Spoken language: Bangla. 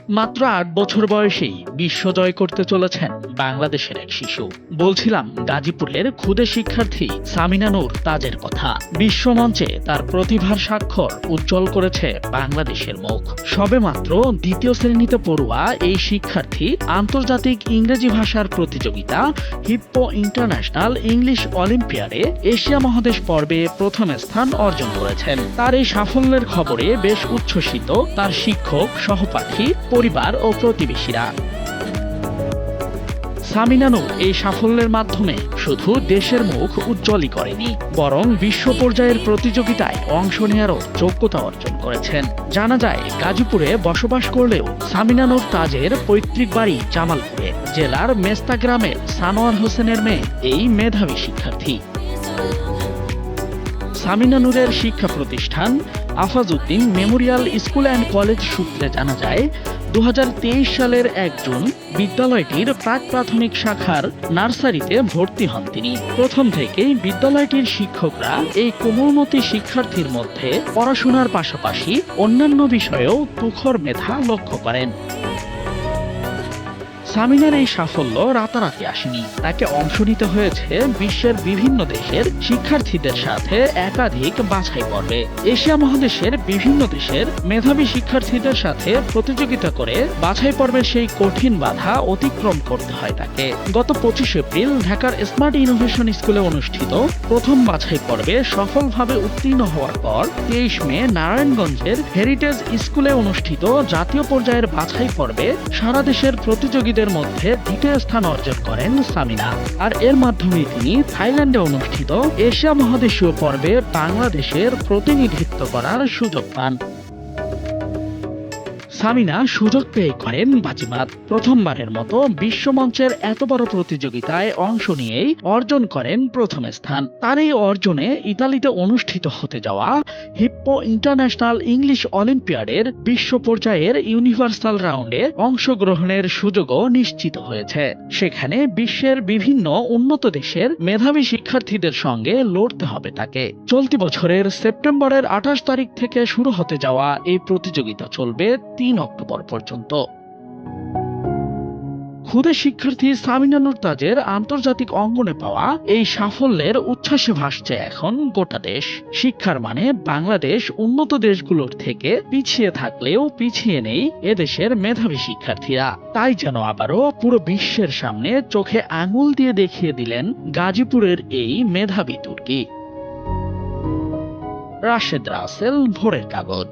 মাত্র ৮ বছর বয়সেই বিশ্ব জয় করতে চলেছেন বাংলাদেশের এক শিশু। বলছিলাম গাজীপুরের ক্ষুদে শিক্ষার্থী সামিনা নূর তাজের কথা। বিশ্বমঞ্চে তার প্রতিভার স্বাক্ষর উজ্জ্বল করেছে বাংলাদেশের মুখ। সবেমাত্র দ্বিতীয় শ্রেণীতে পড়ুয়া এই শিক্ষার্থী আন্তর্জাতিক ইংরেজি ভাষার প্রতিযোগিতা হিপ্পো ইন্টারন্যাশনাল ইংলিশ অলিম্পিয়াডে এশিয়া মহাদেশ পর্বে প্রথম স্থান অর্জন করেছেন। তার এই সাফল্যের খবরে বেশ উচ্ছ্বসিত তার শিক্ষক, সহপাঠী, পরিবার ও প্রতিবেশীরা। সামিনা নূর এই সাফল্যের মাধ্যমে শুধু দেশের মুখ উজ্জ্বলই করেনি, বরং বিশ্ব পর্যায়ের প্রতিযোগিতায় অংশ নেওয়ারও যোগ্যতা অর্জন করেছেন। জানা যায়, গাজীপুরে বসবাস করলেও সামিনা নূর তাজের পৈতৃক বাড়ি জামালপুরে। জেলার মেস্তা গ্রামের সানোয়ার হোসেনের মেয়ে এই মেধাবী শিক্ষার্থী। সামিনা নূরের শিক্ষা প্রতিষ্ঠান Afazuddin Memorial school and college সূত্রে জানা যায়, 2023 সালের 1 জুন বিদ্যালয়টির প্রাক প্রাথমিক শাখার নার্সারিতে ভর্তি হন তিনি। প্রথম থেকেই বিদ্যালয়টির শিক্ষকরা এই কোমলমতি শিক্ষার্থীর মধ্যে পড়াশোনার পাশাপাশি অন্যান্য বিষয়েও তুখর মেধা লক্ষ্য করেন। সামিনার এই সাফল্য রাতারাতি আসেনি। তাকে অংশ নিতে হয়েছে বিশ্বের বিভিন্ন দেশের শিক্ষার্থীদের সাথে একাধিক বাছাই পর্বে। এশিয়া মহাদেশের বিভিন্ন দেশের মেধাবী শিক্ষার্থীদের সাথে প্রতিযোগিতা করে বাছাই পর্বের সেই কঠিন বাধা অতিক্রম করতে হয় তাকে। গত 25 এপ্রিল ঢাকার স্মার্ট ইনোভেশন স্কুলে অনুষ্ঠিত প্রথম বাছাই পর্বে সফলভাবে উত্তীর্ণ হওয়ার পর 23 মে নারায়ণগঞ্জের হেরিটেজ স্কুলে অনুষ্ঠিত জাতীয় পর্যায়ের বাছাই পর্বে সারা দেশের প্রতিযোগীদের মধ্যে দ্বিতীয় স্থান অর্জন করেন সামিনা। আর এর মাধ্যমে তিনি থাইল্যান্ডে অনুষ্ঠিত এশিয়া মহাদেশীয় পর্বে বাংলাদেশের প্রতিনিধিত্ব করার সুযোগ পান। সামিনা সুযোগ পেয়ে করেন বাজিমাত। প্রথমবারের মতো বিশ্বমঞ্চের এত বড় প্রতিযোগিতায় অংশ নিয়েই অর্জন করেন প্রথম স্থান। তার এই অর্জনে ইতালিতে অনুষ্ঠিত হতে যাওয়া হিপ্পো ইন্টারন্যাশনাল ইংলিশ অলিম্পিয়াডের বিশ্ব পর্যায়ের ইউনিভার্সাল রাউন্ডে অংশগ্রহণের সুযোগও নিশ্চিত হয়েছে। সেখানে বিশ্বের বিভিন্ন উন্নত দেশের মেধাবী শিক্ষার্থীদের সঙ্গে লড়তে হবে তাকে। চলতি বছরের সেপ্টেম্বরের 28 তারিখ থেকে শুরু হতে যাওয়া এই প্রতিযোগিতা চলবে 3 অক্টোবর পর্যন্ত। ক্ষুদে শিক্ষার্থী সামিনা নূর তাজের আন্তর্জাতিক অঙ্গনে পাওয়া এই সাফল্যের উচ্ছ্বাসে ভাসছে এখন গোটা দেশ। শিক্ষার মানে বাংলাদেশ উন্নত দেশগুলোর থেকে পিছিয়ে থাকলেও পিছিয়ে নেই এদেশের মেধাবী শিক্ষার্থীরা। তাই যেন আবারও পুরো বিশ্বের সামনে চোখে আঙুল দিয়ে দেখিয়ে দিলেন গাজীপুরের এই মেধাবী তুর্কি। রাশেদ রাসেল, ভোরের কাগজ।